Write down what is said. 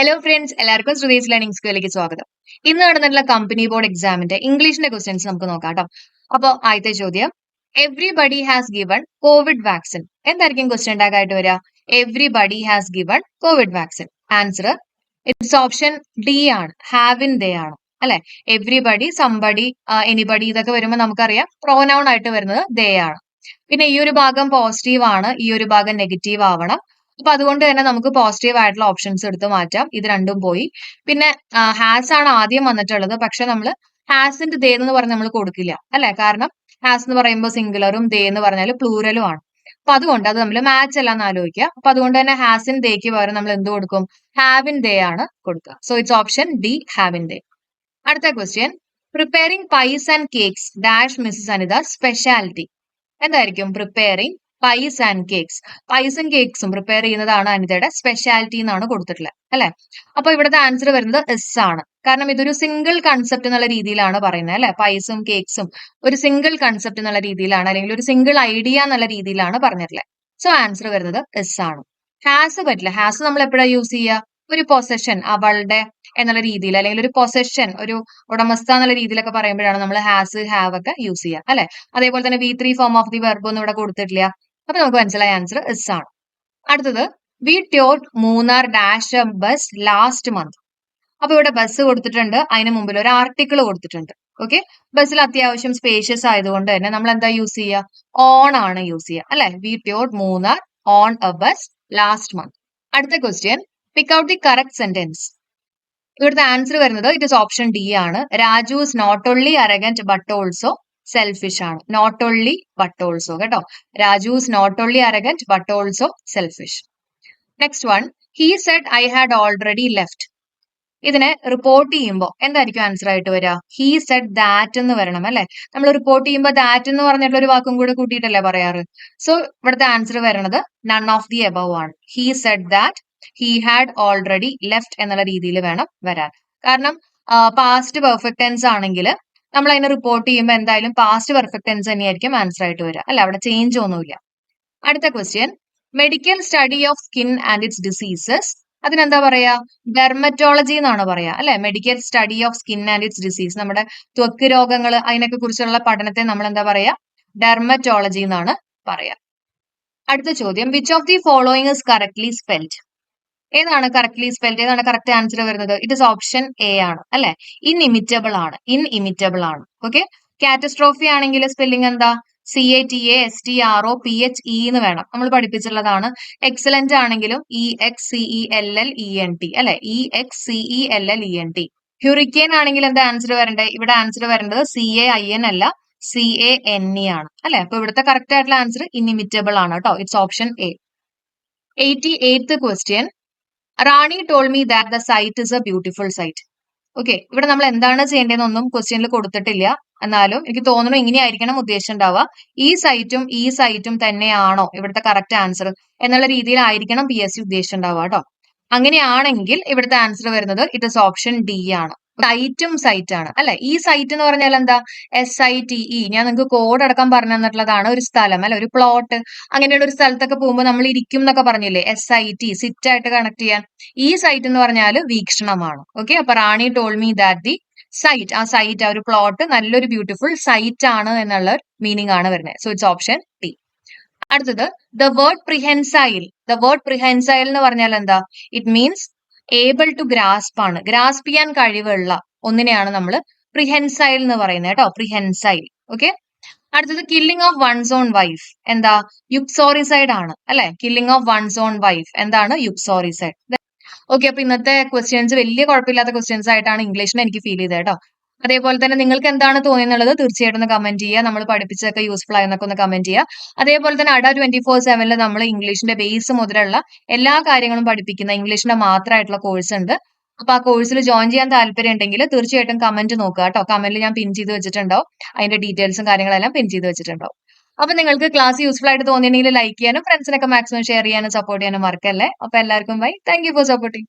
Hello friends, എല്ലാവർക്കും Shruthi's learning സ്കൂളിലേക്ക് സ്വാഗതം. ഇന്ന് നടന്നിട്ടുള്ള കമ്പനി ബോർഡ് എക്സാമിന്റെ ഇംഗ്ലീഷിന്റെ ക്വസ്റ്റ്യൻസ് നമുക്ക് നോക്കാം കേട്ടോ. അപ്പോൾ ആദ്യത്തെ ചോദ്യം, everybody has given Covid vaccine. എന്തായിരിക്കും ക്വസ്റ്റ്യൻ ടാഗ് ആയിട്ട് വരിക? Everybody has given Covid vaccine. Answer it's option D ആണ്, ഹാവ് ഇൻ ദേ ആണ് അല്ലെ. എവ്രിബഡി, സംബഡി, എനിബഡി ഇതൊക്കെ വരുമ്പോൾ നമുക്കറിയാം പ്രോനൗൺ ആയിട്ട് വരുന്നത് ദേ ആണ്. പിന്നെ ഈ ഒരു ഭാഗം പോസിറ്റീവ് ആണ്, ഈ ഒരു ഭാഗം നെഗറ്റീവ് ആവണം. അപ്പൊ അതുകൊണ്ട് തന്നെ നമുക്ക് പോസിറ്റീവ് ആയിട്ടുള്ള ഓപ്ഷൻസ് എടുത്ത് മാറ്റാം. ഇത് രണ്ടും പോയി. പിന്നെ ഹാസ് ആണ് ആദ്യം വന്നിട്ടുള്ളത്. പക്ഷെ നമ്മൾ ഹാസിന്റെ ദേ എന്ന് പറഞ്ഞ് നമ്മൾ കൊടുക്കില്ല അല്ലെ. കാരണം ഹാസ് എന്ന് പറയുമ്പോൾ സിംഗുലറും ദേ എന്ന് പറഞ്ഞാൽ പ്ലൂരലും ആണ്. അപ്പൊ അതുകൊണ്ട് അത് നമ്മൾ മാച്ച് അല്ല എന്ന് ആലോചിക്കുക. അപ്പൊ അതുകൊണ്ട് തന്നെ ഹാസിൻ ദേക്ക് പകരം നമ്മൾ എന്ത് കൊടുക്കും? ഹാവ് ഇൻ ദേ ആണ് കൊടുക്കുക. So it's option D, have in they. അടുത്ത question, preparing pies and cakes dash Mrs Anita speciality. എന്തായിരിക്കും? Preparing pies and cakes. പൈസും കേക്സും പ്രിപ്പയർ ചെയ്യുന്നതാണ് അനിതയുടെ സ്പെഷ്യാലിറ്റി എന്നാണ് കൊടുത്തിട്ടുള്ളത് അല്ലെ. അപ്പൊ ഇവിടുത്തെ ആൻസർ വരുന്നത് എസ് ആണ്. കാരണം ഇതൊരു സിംഗിൾ കൺസെപ്റ്റ് എന്നുള്ള രീതിയിലാണ് പറയുന്നത് അല്ലെ. പൈസും കേക്സും ഒരു സിംഗിൾ കൺസെപ്റ്റ് എന്നുള്ള രീതിയിലാണ്, അല്ലെങ്കിൽ ഒരു സിംഗിൾ ഐഡിയ എന്നുള്ള രീതിയിലാണ് പറഞ്ഞിട്ടുള്ളത്. സോ ആൻസർ വരുന്നത് എസ് ആണ്. ഹാസ് പറ്റില്ല. ഹാസ് നമ്മൾ എപ്പോഴാണ് യൂസ് ചെയ്യുക? ഒരു പൊസഷൻ, അവളുടെ എന്നുള്ള രീതിയിൽ, അല്ലെങ്കിൽ ഒരു പൊസഷൻ, ഒരു ഉടമസ്ഥ എന്നുള്ള രീതിയിലൊക്കെ പറയുമ്പോഴാണ് നമ്മൾ ഹാസ്, ഹാവ് ഒക്കെ യൂസ് ചെയ്യുക അല്ലെ. അതേപോലെ തന്നെ V3 form of the verb ഒന്നും ഇവിടെ കൊടുത്തിട്ടില്ല. അപ്പൊ നമുക്ക് മനസ്സിലായ ആൻസർ എസ് ആണ്. അടുത്തത്, we toured Munnar dash bus last month. അപ്പൊ ഇവിടെ ബസ് കൊടുത്തിട്ടുണ്ട്, അതിന് മുമ്പിൽ ഒരു ആർട്ടിക്കിൾ കൊടുത്തിട്ടുണ്ട്. ഓക്കെ, ബസ്സിൽ അത്യാവശ്യം സ്പേഷ്യസ് ആയതുകൊണ്ട് തന്നെ നമ്മൾ എന്താ യൂസ് ചെയ്യുക? ഓൺ ആണ് യൂസ് ചെയ്യുക അല്ലെ. We toured Munnar on a bus last month. അടുത്ത question, pick out the correct sentence. ഇവിടുത്തെ ആൻസർ വരുന്നത് ഇറ്റ് ഇസ് ഓപ്ഷൻ ഡി ആണ്. Raju is not only arrogant but also selfish ആണ്. നോട്ട് ഓൺലി ബട്ട് ഓൾസോ കേട്ടോ. Raju is not only arrogant but also selfish. Next one, he said I had already left. ഇതിനെ report ചെയ്യുമ്പോൾ എന്തായിരിക്കും answer ആയിട്ട് വരിക? He said that എന്ന് വരണം അല്ലെ. നമ്മൾ റിപ്പോർട്ട് ചെയ്യുമ്പോൾ ദാറ്റ് എന്ന് പറഞ്ഞിട്ടുള്ള ഒരു വാക്കും കൂടെ കൂട്ടിയിട്ടല്ലേ പറയാറ്. സോ ഇവിടുത്തെ ആൻസർ വരുന്നത് നൺ ഓഫ് ദി എബവ് ആണ്. He said that he had already left എന്നുള്ള രീതിയിൽ വേണം വരാൻ. കാരണം പാസ്റ്റ് പെർഫെക്റ്റ് ടെൻസ് ആണെങ്കിൽ നമ്മൾ അതിനെ റിപ്പോർട്ട് ചെയ്യുമ്പോൾ എന്തായാലും പാസ്റ്റ് പെർഫെക്റ്റ് ടെൻസ് തന്നെയായിരിക്കും ആൻസർ ആയിട്ട് വരിക അല്ലെ. അവിടെ ചേഞ്ച് ഒന്നുമില്ല. അടുത്ത question, medical study of skin and it's diseases. അതിനെന്താ പറയാ? ഡെർമറ്റോളജി എന്നാണ് പറയാ അല്ലെ. Medical study of skin and it's disease, നമ്മുടെ ത്വക്ക് രോഗങ്ങൾ അതിനൊക്കെ കുറിച്ചുള്ള പഠനത്തെ നമ്മൾ എന്താ പറയാ? ഡെർമറ്റോളജി എന്നാണ് പറയാ. അടുത്ത ചോദ്യം, which of the following is correctly spelled. ഏതാണ് കറക്റ്റ്ലി സ്പെൽഡ്? ഏതാണ് കറക്റ്റ് ആൻസർ വരുന്നത്? ഇറ്റ് ഇസ് ഓപ്ഷൻ എ ആണ് അല്ലെ. ഇൻഇമിറ്റബിൾ ആണ്, ഇൻഇമിറ്റബിൾ ആണ്. ഓക്കെ, കാറ്റസ്ട്രോഫി ആണെങ്കിൽ സ്പെല്ലിംഗ് എന്താ? CATASTROPHE എന്ന് വേണം, നമ്മൾ പഠിപ്പിച്ചിട്ടുള്ളതാണ്. എക്സലന്റ് ആണെങ്കിലും EXCELLENT അല്ലെ, EXCELLENT. ഹ്യൂറിക്കേൻ ആണെങ്കിൽ എന്താ ആൻസർ വരണ്ടേ? ഇവിടെ ആൻസർ വരേണ്ടത് CAIN അല്ല, CANE ആണ് അല്ലെ. അപ്പൊ ഇവിടുത്തെ കറക്റ്റ് ആയിട്ടുള്ള ആൻസർ ഇൻഇമിറ്റബിൾ ആണ് കേട്ടോ. It's option A. 88th question, Rani told me that the sight is a beautiful sight. Okay, ഇവിടെ നമ്മൾ എന്താണ് ചെയ്യേണ്ടതെന്നൊന്നും ക്വസ്റ്റ്യനിൽ കൊടുത്തിട്ടില്ല. എന്നാലും എനിക്ക് തോന്നുന്നു ഇങ്ങനെയായിരിക്കണം ഉദ്ദേശം ഉണ്ടാവുക. ഈ സൈറ്റും തന്നെയാണോ ഇവിടുത്തെ കറക്റ്റ് ആൻസർ എന്നുള്ള രീതിയിലായിരിക്കണം PSC ഉദ്ദേശം ഉണ്ടാവുക കേട്ടോ. അങ്ങനെയാണെങ്കിൽ ഇവിടുത്തെ ആൻസർ വരുന്നത് ഇറ്റ് ഇസ് ഓപ്ഷൻ ഡി ആണ്. സൈറ്റ് ആണ് അല്ലെ. ഈ സൈറ്റ് എന്ന് പറഞ്ഞാൽ എന്താ? SITE. ഞാൻ നിങ്ങൾക്ക് കോഡ് അടക്കം പറഞ്ഞു തന്നിട്ടുള്ളതാണ്. ഒരു സ്ഥലം അല്ലെ, ഒരു പ്ലോട്ട്. അങ്ങനെയുള്ള ഒരു സ്ഥലത്തൊക്കെ പോകുമ്പോൾ നമ്മൾ ഇരിക്കും എന്നൊക്കെ പറഞ്ഞില്ലേ, SIT, സിറ്റ് ആയിട്ട് കണക്ട് ചെയ്യാൻ. ഈ സൈറ്റ് എന്ന് പറഞ്ഞാൽ വീക്ഷണമാണ്. ഓക്കെ, അപ്പൊ Rani told me that the site, ആ സൈറ്റ്, ആ ഒരു പ്ലോട്ട് നല്ലൊരു ബ്യൂട്ടിഫുൾ സൈറ്റ് ആണ് എന്നുള്ള മീനിങ് ആണ് വരുന്നത്. So it's option D. അടുത്തത്, the word prehensile. The word prehensile എന്ന് പറഞ്ഞാൽ എന്താ? It means able to grasp ആണ്, ഗ്രാസ്പ് ചെയ്യാൻ കഴിവുള്ള ഒന്നിനെയാണ് നമ്മൾ പ്രിഹെൻസൈൽ എന്ന് പറയുന്നത് കേട്ടോ. പ്രിഹെൻസൈൽ. ഓക്കെ, അടുത്തത്, killing of one's own wife. എന്താ? യുക്സോറിസൈഡ് ആണ് അല്ലെ. Killing of one's own wife എന്താണ്? യുക്സോറിസൈഡ്. ഓക്കെ, അപ്പൊ ഇന്നത്തെ ക്വസ്റ്റ്യൻസ് വലിയ കുഴപ്പമില്ലാത്ത ക്വസ്റ്റ്യൻസ് ആയിട്ടാണ് ഇംഗ്ലീഷിന് എനിക്ക് ഫീൽ ചെയ്തത് കേട്ടോ. അതേപോലെ തന്നെ നിങ്ങൾക്ക് എന്താണ് തോന്നുന്നുള്ളത് തീർച്ചയായിട്ടും ഒന്ന് കമന്റ് ചെയ്യുക. നമ്മൾ പഠിപ്പിച്ചതൊക്കെ യൂസ്ഫുൾ ആയെന്നൊക്കെ ഒന്ന് കമന്റ് ചെയ്യുക. അതേപോലെ തന്നെ അഡ 24/7 നമ്മൾ ഇംഗ്ലീഷിന്റെ ബേസ് മുതലുള്ള എല്ലാ കാര്യങ്ങളും പഠിപ്പിക്കുന്ന ഇംഗ്ലീഷിന്റെ മാത്രമായിട്ടുള്ള കോഴ്സ് ഉണ്ട്. അപ്പൊ ആ കോഴ്സിൽ ജോയിൻ ചെയ്യാൻ താല്പര്യം ഉണ്ടെങ്കിൽ തീർച്ചയായിട്ടും കമന്റ് നോക്കുക കേട്ടോ. കമന്റിൽ ഞാൻ പിൻ ചെയ്ത് വെച്ചിട്ടുണ്ടാവും. അതിന്റെ ഡീറ്റെയിൽസും കാര്യങ്ങളെല്ലാം പിൻ ചെയ്ത് വെച്ചിട്ടുണ്ടാവും. അപ്പൊ നിങ്ങൾക്ക് ക്ലാസ് യൂസ്ഫുൾ ആയിട്ട് തോന്നിയിട്ടുണ്ടെങ്കിൽ ലൈക്ക് ചെയ്യാനും ഫ്രണ്ട്സിനൊക്കെ മാക്സിമം ഷെയർ ചെയ്യാനും സപ്പോർട്ട് ചെയ്യാനും മറക്കല്ലേ. അപ്പൊ എല്ലാവർക്കും bye. Thank you for supporting.